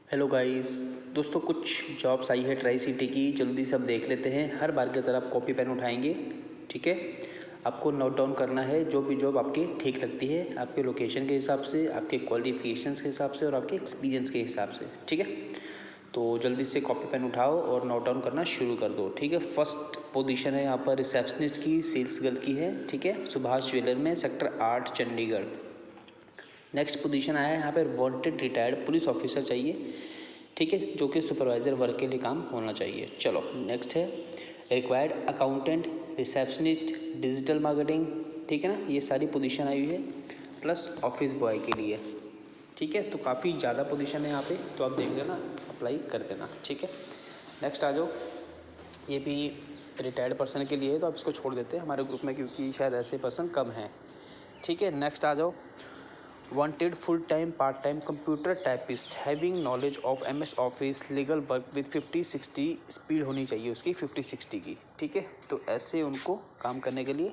Hello guys. दोस्तों कुछ jobs आई है ट्राई सिटी की, जल्दी से हम देख लेते हैं। हर बार की तरह आप कॉपी पेन उठाएंगे, ठीक है। आपको नोट डाउन करना है जो भी जॉब आपकी ठीक लगती है, आपके लोकेशन के हिसाब से, आपके क्वालिफिकेशंस के हिसाब से और आपके एक्सपीरियंस के हिसाब से, ठीक है। तो जल्दी से कॉपी पेन उठाओ और नोट डाउन करना शुरू कर दो, ठीक है। फर्स्ट पोजीशन है यहाँ पर रिसेप्शनिस्ट की, सेल्स गर्ल की है, ठीक है, सुभाष ज्वेलर में, सेक्टर 8 चंडीगढ़। नेक्स्ट पोजीशन आया है यहाँ पर वांटेड रिटायर्ड पुलिस ऑफिसर चाहिए, ठीक है, जो कि सुपरवाइज़र वर्क के लिए काम होना चाहिए। चलो नेक्स्ट है required accountant, receptionist, digital marketing, ठीक है ना। ये सारी पोजीशन आई हुई है, प्लस ऑफिस बॉय के लिए, ठीक है। तो काफ़ी ज़्यादा पोजीशन है यहाँ पे, तो आप देख लेना, अप्लाई कर देना, ठीक है। नेक्स्ट आ जाओ, ये भी रिटायर्ड पर्सन के लिए है, तो आप इसको छोड़ देते हैं हमारे ग्रुप में क्योंकि शायद ऐसे पर्सन कम हैं, ठीक है। नेक्स्ट आ जाओ, wanted full time part time computer typist having knowledge of MS Office legal work with 50-60 speed होनी चाहिए उसकी 50-60 की, ठीक है। तो ऐसे उनको काम करने के लिए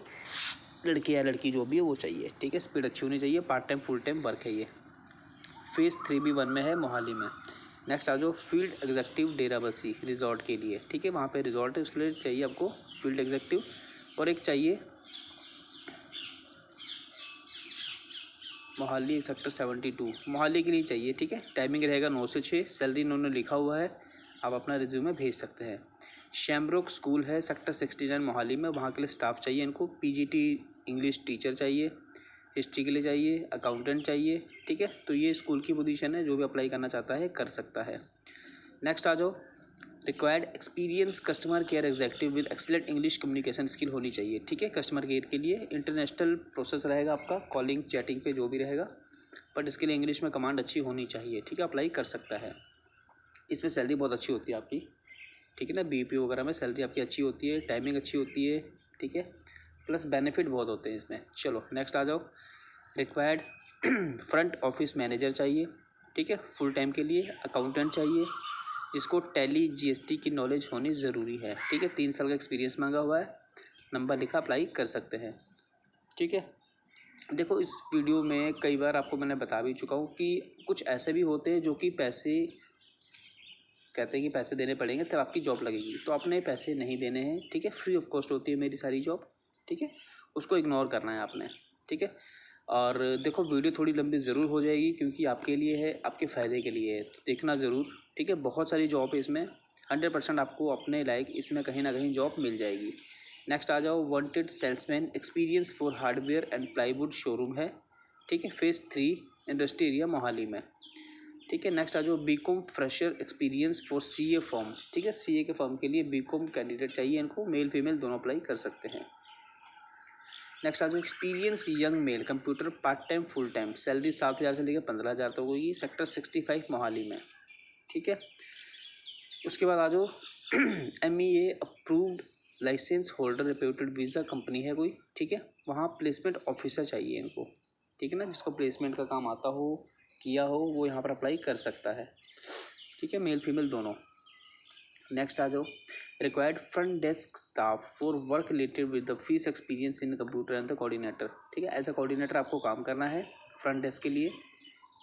लड़के या लड़की जो भी है वो चाहिए, ठीक है। स्पीड अच्छी होनी चाहिए, part time full time work है ये। फेज़ 3B1 में है, मोहाली में। नेक्स्ट आ जाओ, फील्ड एग्जेक्टिव डेराबस्सी रिजॉर्ट के लिए, ठीक है। वहाँ पे रिजॉर्ट है, उसके लिए चाहिए आपको फील्ड एग्जेक्टिव। और एक चाहिए मोहाली सेक्टर 72, मोहाली के लिए चाहिए, ठीक है। टाइमिंग रहेगा 9 से 6, सैलरी इन्होंने लिखा हुआ है, आप अपना रिज्यूमे भेज सकते हैं। शैमब्रोक स्कूल है सेक्टर 69 मोहाली में, वहाँ के लिए स्टाफ चाहिए इनको। पीजीटी इंग्लिश टीचर चाहिए, हिस्ट्री के लिए चाहिए, अकाउंटेंट चाहिए, ठीक है। तो ये स्कूल की पोजीशन है, जो भी अप्लाई करना चाहता है कर सकता है। नेक्स्ट आ जाओ, required experience customer care executive with excellent English communication skill होनी चाहिए, ठीक है। कस्टमर केयर के लिए इंटरनेशनल प्रोसेस रहेगा आपका, कॉलिंग चैटिंग पे जो भी रहेगा, बट इसके लिए इंग्लिश में कमांड अच्छी होनी चाहिए, ठीक है। अप्लाई कर सकता है। इसमें सैलरी बहुत अच्छी होती है आपकी, ठीक है ना। बीपीओ वगैरह में सैलरी आपकी अच्छी होती है, टाइमिंग अच्छी होती है, ठीक है, प्लस बेनिफिट बहुत होते हैं इसमें। चलो नेक्स्ट आ जाओ, रिक्वायर्ड फ्रंट ऑफिस मैनेजर चाहिए, ठीक है, फुल टाइम के लिए। अकाउंटेंट चाहिए जिसको टैली जीएसटी की नॉलेज होनी ज़रूरी है, ठीक है। 3 साल का एक्सपीरियंस मांगा हुआ है, नंबर लिखा, अप्लाई कर सकते हैं, ठीक है। देखो इस वीडियो में कई बार आपको मैंने बता भी चुका हूँ कि कुछ ऐसे भी होते हैं जो कि पैसे कहते हैं कि पैसे देने पड़ेंगे तब आपकी जॉब लगेगी, तो आपने पैसे नहीं देने हैं, ठीक है। फ्री ऑफ कॉस्ट होती है मेरी सारी जॉब, ठीक है, उसको इग्नोर करना है आपने, ठीक है। और देखो वीडियो थोड़ी लंबी ज़रूर हो जाएगी क्योंकि आपके लिए है, आपके फ़ायदे के लिए है, तो देखना ज़रूर, ठीक है। बहुत सारी जॉब है इसमें, 100% आपको अपने लायक इसमें कहीं ना कहीं जॉब मिल जाएगी। नेक्स्ट आ जाओ, wanted salesman experience for hardware and plywood showroom है, ठीक है। फेज़ 3 इंडस्ट्री एरिया मोहाली में, ठीक है। नेक्स्ट आ जाओ, BCom fresher experience for CA form, ठीक है। सीए के फॉर्म के लिए बीकॉम कैंडिडेट चाहिए इनको, मेल फीमेल दोनों अप्लाई कर सकते हैं। नेक्स्ट आ जाओ, experience young mail computer part time full time, salary 7,000 से लेकर 15,000 तक होगी, सेक्टर 65 मोहाली में, ठीक है। उसके बाद आ जाओ, MEA approved license holder reputed visa company है कोई, ठीक है। वहाँ प्लेसमेंट ऑफिसर चाहिए इनको, ठीक है ना, जिसको प्लेसमेंट का काम आता हो, किया हो, वो यहाँ पर अप्लाई कर सकता है, ठीक है, मेल फीमेल दोनों। नेक्स्ट आ जाओ, required front desk staff for work related with the fees experience in computer and the coordinator, ठीक है। एज अ कोऑर्डिनेटर आपको काम करना है फ्रंट डेस्क के लिए,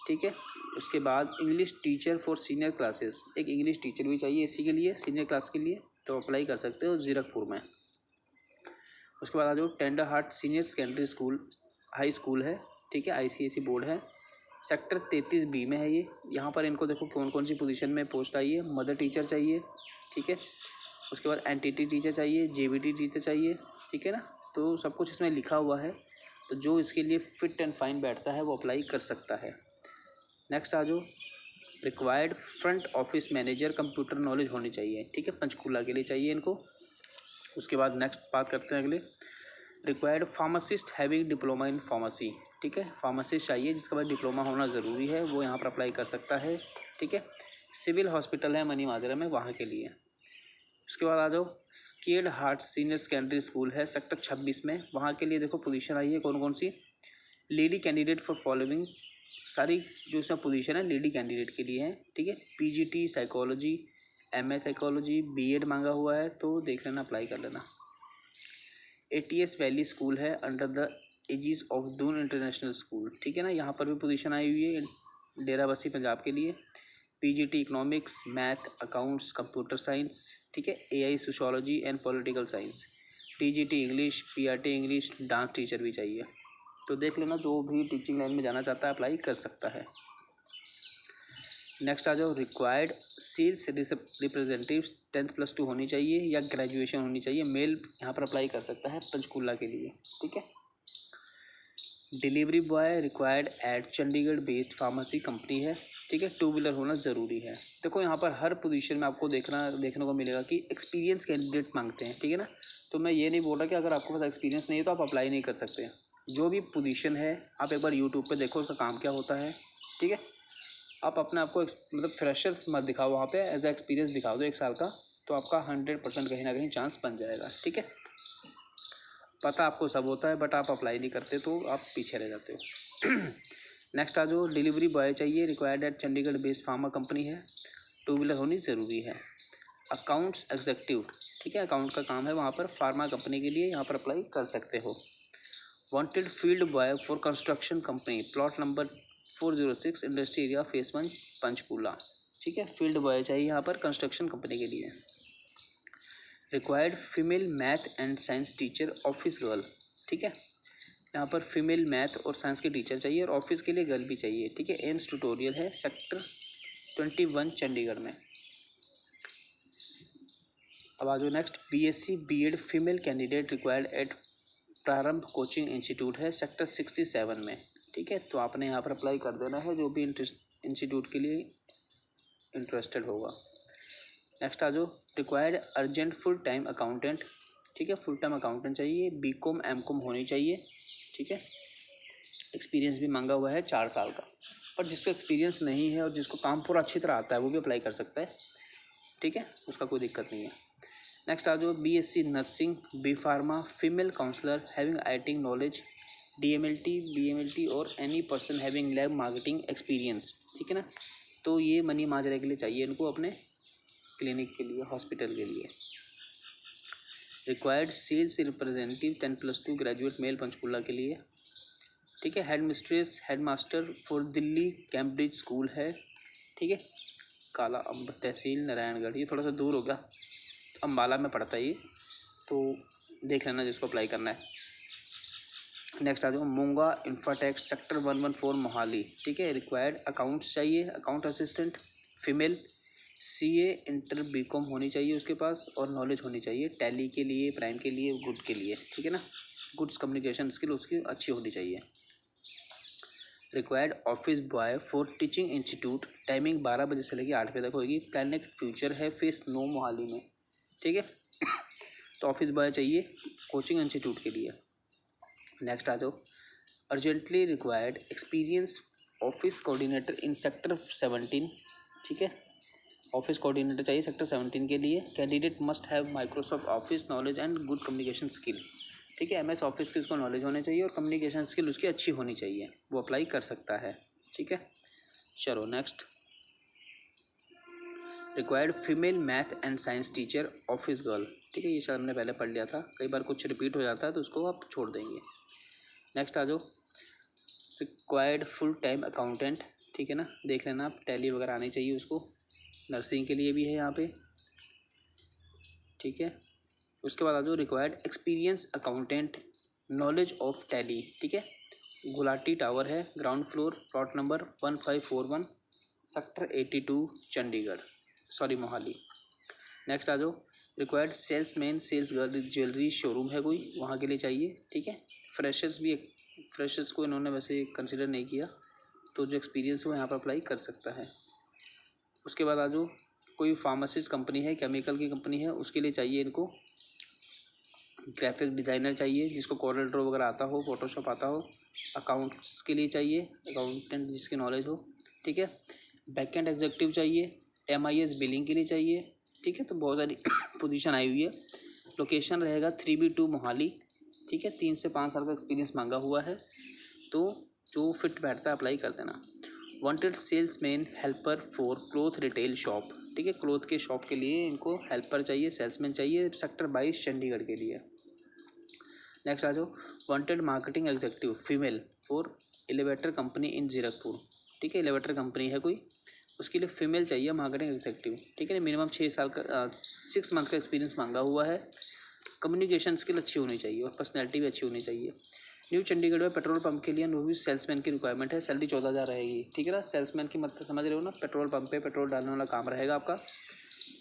ठीक है। उसके बाद English teacher for senior classes, एक इंग्लिश टीचर भी चाहिए इसी के लिए, सीनियर क्लास के लिए, तो अप्लाई कर सकते हो जीरकपुर में। उसके बाद आ जाओ, tender heart senior secondary school high school है, ठीक है, ICSE बोर्ड है, सेक्टर 33B में है ये। यहाँ पर इनको देखो कौन कौन सी पोजीशन में पोस्ट आई है। मदर टीचर चाहिए, ठीक है। उसके बाद NTT टीचर चाहिए, JBT टीचर चाहिए, ठीक है ना। तो सब कुछ इसमें लिखा हुआ है, तो जो इसके लिए फिट एंड फाइन बैठता है वो अप्लाई कर सकता है। नेक्स्ट आ जाओ, required front office manager computer knowledge होनी चाहिए, ठीक है, पंचकूला के लिए चाहिए इनको। उसके बाद नेक्स्ट बात करते हैं अगले, required pharmacist having diploma in pharmacy, ठीक है। फार्मासिस्ट चाहिए जिसके बाद डिप्लोमा होना ज़रूरी है, वो यहाँ पर अप्लाई कर सकता है, ठीक है। सिविल हॉस्पिटल है मनी माजरा में, वहाँ के लिए। उसके बाद आ जाओ, scaled heart senior secondary school है सेक्टर 26 में, वहाँ के लिए देखो पोजीशन आई है कौन कौन सी। लेडी कैंडिडेट फॉर फॉलोइंग, सारी जो इसमें पोजीशन है लेडी कैंडिडेट के लिए है, ठीक है। PGT psychology, MA psychology, BEd मांगा हुआ है, तो देख लेना, अप्लाई कर लेना। ATS वैली स्कूल है under the aegis of Doon international school, ठीक है ना। यहाँ पर भी पोजीशन आई हुई है डेराबस्सी पंजाब के लिए। PGT economics, math, accounts, computer science, ठीक है, AI, sociology and political science, TGT English, PRT English, dance teacher भी चाहिए। तो देख लेना, जो भी टीचिंग लाइन में जाना चाहता है अप्लाई कर सकता है। नेक्स्ट आ जाओ, रिक्वायर्ड सेल्स रिप्रेजेंटेटिव 10+2 होनी चाहिए या ग्रेजुएशन होनी चाहिए। मेल यहाँ पर अप्लाई कर सकता है पंचकूला के लिए, ठीक है। Delivery boy required at Chandigarh based pharmacy company है, ठीक है। 2 व्हीलर होना ज़रूरी है। देखो यहाँ पर हर पोजीशन में आपको देखने को मिलेगा कि एक्सपीरियंस कैंडिडेट मांगते हैं, ठीक है ना। तो मैं ये नहीं बोल रहा कि अगर आपके पास एक्सपीरियंस नहीं है तो आप अप्लाई नहीं कर सकते। जो भी पोजीशन है आप एक बार यूट्यूब पे देखो उसका काम क्या होता है, ठीक है। आप अपने आप को मतलब फ्रेशर्स मत दिखाओ, वहाँ पे एज ए एक्सपीरियंस दिखा दो 1 साल का, तो आपका 100% कहीं ना कहीं चांस बन जाएगा, ठीक है। पता आपको सब होता है बट आप अप्लाई नहीं करते तो आप पीछे रह जाते हो। नेक्स्ट आ जाओ, डिलीवरी बॉय चाहिए, required at Chandigarh based pharma company है, 2 व्हीलर होनी ज़रूरी है। अकाउंट्स एग्जीक्यूटिव, ठीक है, अकाउंट का काम है वहाँ पर फार्मा कंपनी के लिए, यहाँ पर अप्लाई कर सकते हो। Wanted field boy for construction company, plot number 406, industry area, face 1, Panchkula, ठीक है। फील्ड बॉय चाहिए यहाँ पर कंस्ट्रक्शन कंपनी के लिए। Required female math and science teacher, office girl, ठीक है। यहाँ पर फीमेल मैथ और साइंस के टीचर चाहिए और ऑफिस के लिए गर्ल भी चाहिए, ठीक है। एम्स ट्यूटोरियल है, सेक्टर 21 चंडीगढ़ में। अब आ जाओ next, BSc BEd female candidate required at Prarambh coaching institute है, सेक्टर 67 में, ठीक है। तो आपने यहाँ पर अप्लाई कर देना है जो भी इंस्टीट्यूट के लिए इंटरेस्टेड होगा। नेक्स्ट आ जाओ, required urgent full time accountant, ठीक है, फुल टाइम अकाउंटेंट चाहिए, बीकॉम एमकॉम होनी चाहिए, ठीक है। एक्सपीरियंस भी मांगा हुआ है 4 साल का, पर जिसको एक्सपीरियंस नहीं है और जिसको काम पूरा अच्छी तरह आता है वो भी अप्लाई कर सकता है, ठीक है, उसका कोई दिक्कत नहीं है। नेक्स्ट आ जाओ, BSc nursing, B pharma, female counsellor having IT knowledge, DMLT, BMLT और any person having lab marketing experience, ठीक है ना। तो ये मनी माजरे के लिए चाहिए इनको, अपने क्लिनिक के लिए, हॉस्पिटल के लिए। Required sales representative 10+2 graduate male Panchkula के लिए, ठीक है। Head mistress head master for Delhi Cambridge school है, ठीक है। काला अम्ब, तहसील नारायणगढ़, ये थोड़ा सा दूर हो गया, अम्बाला में पड़ता है ये, तो देख लेना जिसको अप्लाई करना है। नेक्स्ट आ जाओ, मूंगा इंफ्राटेक, सेक्टर 114 मोहाली, ठीक है। रिक्वायर्ड अकाउंट्स चाहिए, account assistant female, CA inter BCom होनी चाहिए उसके पास और नॉलेज होनी चाहिए टैली के लिए, प्राइम के लिए, गुड के लिए, ठीक है ना। गुड्स कम्युनिकेशन स्किल उसकी अच्छी होनी चाहिए। Required office boy for teaching institute, timing 12 बजे से लेकर 8 बजे तक होगी, प्लैनेट फ्यूचर है, फेस 9 मोहाली में, ठीक है। तो ऑफिस बॉय चाहिए कोचिंग इंस्टीट्यूट के लिए। नेक्स्ट आ जाओ, urgently required experience office coordinator in sector 17, ठीक है। ऑफिस कोऑर्डिनेटर चाहिए सेक्टर 17 के लिए। Candidate must have Microsoft office knowledge and good communication skill, ठीक है। एमएस ऑफिस की उसको नॉलेज होनी चाहिए और कम्युनिकेशन स्किल उसकी अच्छी होनी चाहिए, वो अप्लाई कर सकता है, ठीक है। चलो next, required female math and science teacher, office girl, ठीक है। ये सर हमने पहले पढ़ लिया था, कई बार कुछ रिपीट हो जाता है तो उसको आप छोड़ देंगे। नेक्स्ट आ जाओ, रिक्वायर्ड फुल टाइम अकाउंटेंट, ठीक है ना, देख लेना आप, टैली वगैरह आनी चाहिए उसको, नर्सिंग के लिए भी है यहाँ पे, ठीक है। उसके बाद आ जाओ, required experience accountant, knowledge of Tally, ठीक है। गुलाटी टावर है, ground floor, plot number 1541, sector 82 Chandigarh, sorry Mohali. Next आ जाओ, required salesman sales girl, jewellery showroom है कोई, वहाँ के लिए चाहिए, ठीक है। फ्रेशर्स को इन्होंने वैसे कंसिडर नहीं किया, तो जो एक्सपीरियंस वो यहाँ पर अप्लाई कर सकता है। उसके बाद आ जाओ, कोई फार्मासिस्ट कंपनी है, केमिकल की कंपनी है, उसके लिए चाहिए इनको ग्राफिक डिज़ाइनर चाहिए जिसको कॉर्नर ड्रॉ वगैरह आता हो, फोटोशॉप आता हो। अकाउंट्स के लिए चाहिए अकाउंटेंट जिसकी नॉलेज हो, ठीक है। बैकएंड एग्जीक्यूटिव चाहिए, MIS बिलिंग के लिए चाहिए, ठीक है। तो बहुत सारी पोजीशन आई हुई है। लोकेशन रहेगा 3B2 मोहाली, ठीक है। 3 से 5 साल का एक्सपीरियंस मांगा हुआ है, तो जो फिट बैठता है अप्लाई कर देना। Wanted salesman helper for cloth retail shop, ठीक है। क्लोथ के शॉप के लिए इनको हेल्पर चाहिए, सेल्समैन चाहिए, सेक्टर 22 चंडीगढ़ के लिए। नेक्स्ट आ जाओ, wanted marketing executive female for elevator company इन जीरकपुर, ठीक है। एलिवेटर कंपनी है कोई, उसके लिए फीमेल चाहिए मार्केटिंग एग्जीक्यूटिव, ठीक है। मिनिमम 6 मंथ का एक्सपीरियंस मांगा हुआ है। कम्युनिकेशन स्किल अच्छी होनी चाहिए और पर्सनैलिटी भी अच्छी होनी चाहिए। न्यू चंडीगढ़ में पेट्रोल पंप के लिए अनुभवी सेल्समैन की रिक्वायरमेंट है। सैलरी 14,000 रहेगी, ठीक है ना। सेल्समैन की मतलब समझ रहे हो ना, पेट्रोल पंप पे पेट्रोल डालने वाला काम रहेगा आपका,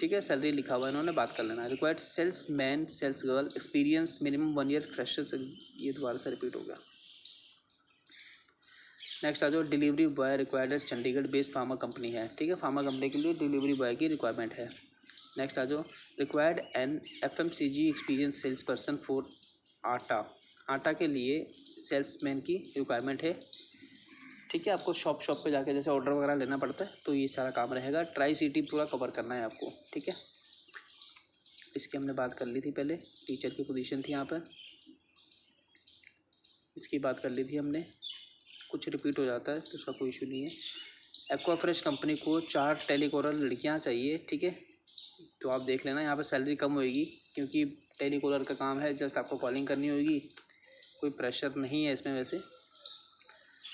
ठीक है। सैलरी लिखा हुआ है, इन्होंने बात कर लेना। Required sales man sales girl experience minimum 1 year freshers, ये दोबारा से रिपीट हो गया। नेक्स्ट आ जाओ, delivery boy required Chandigarh based pharma company है, ठीक है। फार्मा कंपनी के लिए डिलीवरी बॉय की रिक्वायरमेंट है। नेक्स्ट आ जाओ, required an FMCG experience sales person for atta के लिए सेल्समैन की रिक्वायरमेंट है, ठीक है। आपको शॉप पे जाके जैसे ऑर्डर वगैरह लेना पड़ता है, तो ये सारा काम रहेगा। ट्राई सिटी पूरा कवर करना है आपको, ठीक है। इसकी हमने बात कर ली थी पहले, टीचर की पोजीशन थी यहाँ पर, इसकी बात कर ली थी हमने। कुछ रिपीट हो जाता है तो उसका कोई इशू नहीं है। एक्वाफ्रेश कंपनी को 4 टेलीकॉलर लड़कियाँ चाहिए, ठीक है। तो आप देख लेना, यहाँ पर सैलरी कम होएगी क्योंकि टेलीकॉलर का काम है, जस्ट आपको कॉलिंग करनी होगी, कोई प्रेशर नहीं है इसमें वैसे।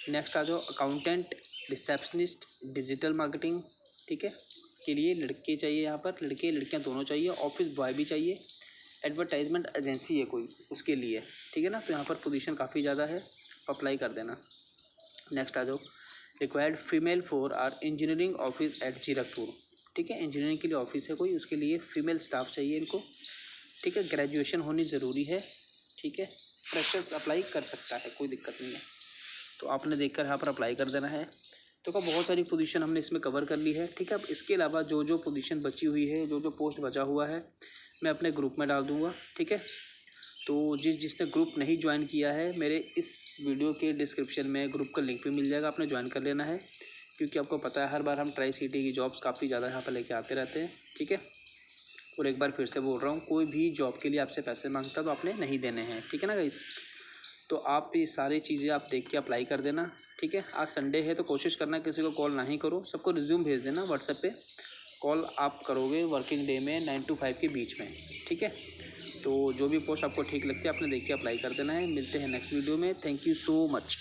नेक्स्ट आ जाओ, अकाउंटेंट रिसेप्शनिस्ट डिजिटल मार्केटिंग, ठीक है, के लिए लड़के चाहिए यहाँ पर, लड़के लड़कियाँ दोनों चाहिए। ऑफिस बॉय भी चाहिए। एडवर्टाइजमेंट एजेंसी है कोई, उसके लिए, ठीक है ना। तो यहाँ पर पोजीशन काफ़ी ज़्यादा है, अप्लाई कर देना। नेक्स्ट आ जाओ, required female for R engineering office at Zirakpur, ठीक है। इंजीनियरिंग के लिए ऑफिस है कोई, उसके लिए फ़ीमेल स्टाफ चाहिए इनको, ठीक है। ग्रेजुएशन होनी ज़रूरी है, ठीक है। फ्रेशर्स अप्लाई कर सकता है, कोई दिक्कत नहीं है। तो आपने देखकर यहाँ पर अप्लाई कर देना है। तो क्या बहुत सारी पोजीशन हमने इसमें कवर कर ली है, ठीक है। अब इसके अलावा जो जो पोजीशन बची हुई है, जो जो पोस्ट बचा हुआ है, मैं अपने ग्रुप में डाल दूँगा, ठीक है। तो जिसने ग्रुप नहीं ज्वाइन किया है, मेरे इस वीडियो के डिस्क्रिप्शन में ग्रुप का लिंक भी मिल जाएगा, आपने ज्वाइन कर लेना है। क्योंकि आपको पता है हर बार हम ट्राई सिटी की जॉब्स काफ़ी ज़्यादा यहाँ पर लेके आते रहते हैं, ठीक है। और एक बार फिर से बोल रहा हूँ, कोई भी जॉब के लिए आपसे पैसे मांगता तो आपने नहीं देने हैं, ठीक है ना गाइस। तो आप ये सारी चीज़ें आप देख के अप्लाई कर देना, ठीक है। आज संडे है तो कोशिश करना किसी को कॉल ना ही करो, सबको रिज्यूम भेज देना व्हाट्सएप पे। कॉल आप करोगे वर्किंग डे में 9 to 5 के बीच में, ठीक है। तो जो भी पोस्ट आपको ठीक लगती है आपने देख के अप्लाई कर देना है। मिलते हैं नेक्स्ट वीडियो में। Thank you so much.